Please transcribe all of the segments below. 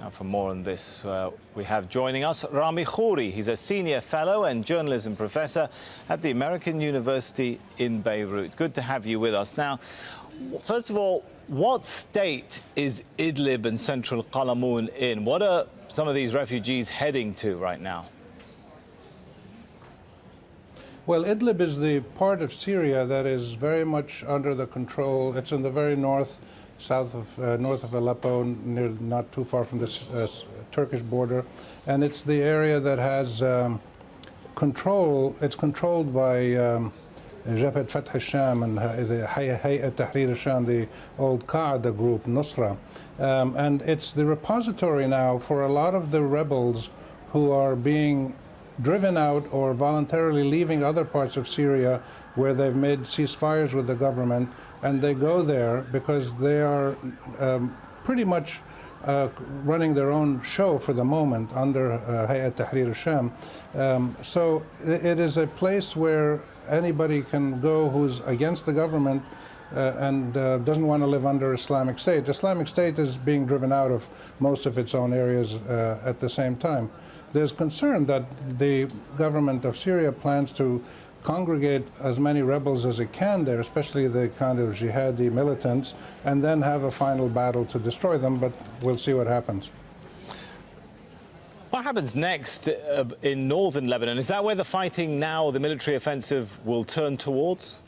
Now for more on this, we have joining us Rami Khouri. He's a senior fellow and journalism professor at the American University in Beirut. Good to have you with us. Now, first of all, what state is Idlib and central Qalamun in? What are some of these refugees heading to right now? Well, Idlib is the part of Syria that is very much under the control. It's in the very north of Aleppo, not too far from the Turkish border, and it's the area that has control. It's controlled by Jabhat Fath al-Sham and the Hayat Tahrir al-Sham, the old Qaeda group, Nusra, and it's the repository now for a lot of the rebels who are being driven out or voluntarily leaving other parts of Syria where they've made ceasefires with the government, and they go there because they are pretty much running their own show for the moment under Hayat Tahrir al-Sham. So it is a place where anybody can go who's against the government and doesn't want to live under Islamic State. Islamic State is being driven out of most of its own areas at the same time. There's concern that the government of Syria plans to congregate as many rebels as it can there, especially the kind of jihadi militants, and then have a final battle to destroy them, but we'll see what happens. What happens next in northern Lebanon? Is that where the fighting now, the military offensive, will turn towards?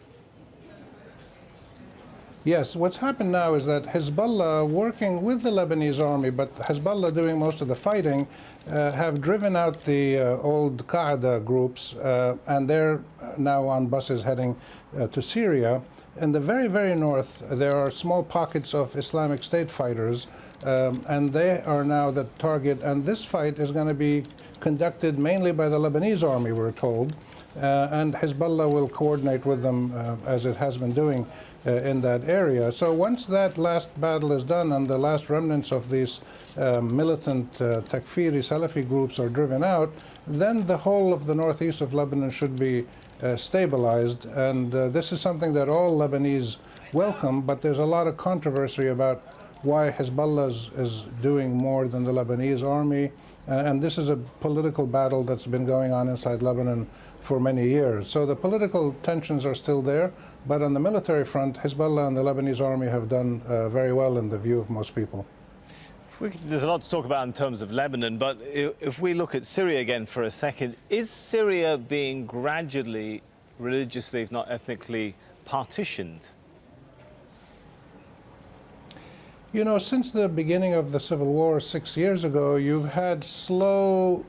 Yes, what's happened now is that Hezbollah, working with the Lebanese army, but Hezbollah doing most of the fighting, have driven out the old Qaeda groups, and they're now on buses heading to Syria. In the very, very north, there are small pockets of Islamic State fighters, and they are now the target. And this fight is going to be conducted mainly by the Lebanese army, we're told, and Hezbollah will coordinate with them as it has been doing in that area. So once that last battle is done and the last remnants of these militant Takfiri Salafi groups are driven out, then the whole of the northeast of Lebanon should be stabilized. And this is something that all Lebanese welcome, but there's a lot of controversy about why Hezbollah is doing more than the Lebanese army. And this is a political battle that's been going on inside Lebanon for many years. So the political tensions are still there, but on the military front, Hezbollah and the Lebanese army have done very well in the view of most people. There's a lot to talk about in terms of Lebanon, but if we look at Syria again for a second, is Syria being gradually, religiously, if not ethnically, partitioned? You know, since the beginning of the civil war 6 years ago, you've had slow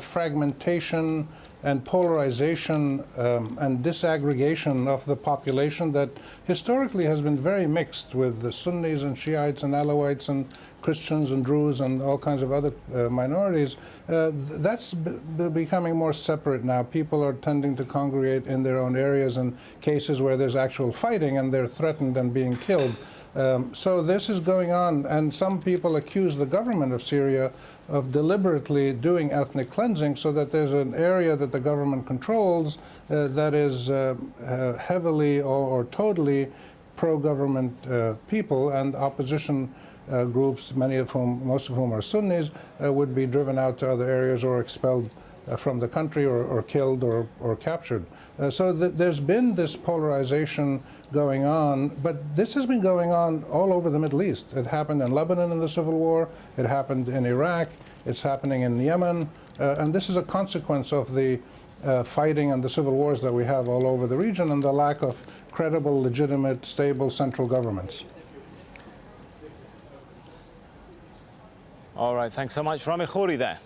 fragmentation and polarization and disaggregation of the population that historically has been very mixed with the Sunnis and Shiites and Alawites and Christians and Druze and all kinds of other minorities. That's becoming more separate now. People are tending to congregate in their own areas in cases where there's actual fighting and they're threatened and being killed. So this is going on, and some people accuse the government of Syria of deliberately doing ethnic cleansing so that there's an area that the government controls that is heavily or totally pro-government people, and opposition groups, most of whom are Sunnis, would be driven out to other areas or expelled from the country or killed or captured. So there's been this polarization going on, but this has been going on all over the Middle East. It happened in Lebanon in the Civil War, it happened in Iraq, it's happening in Yemen, and this is a consequence of the fighting and the civil wars that we have all over the region and the lack of credible, legitimate, stable central governments. All right, thanks so much. Rami Khouri there.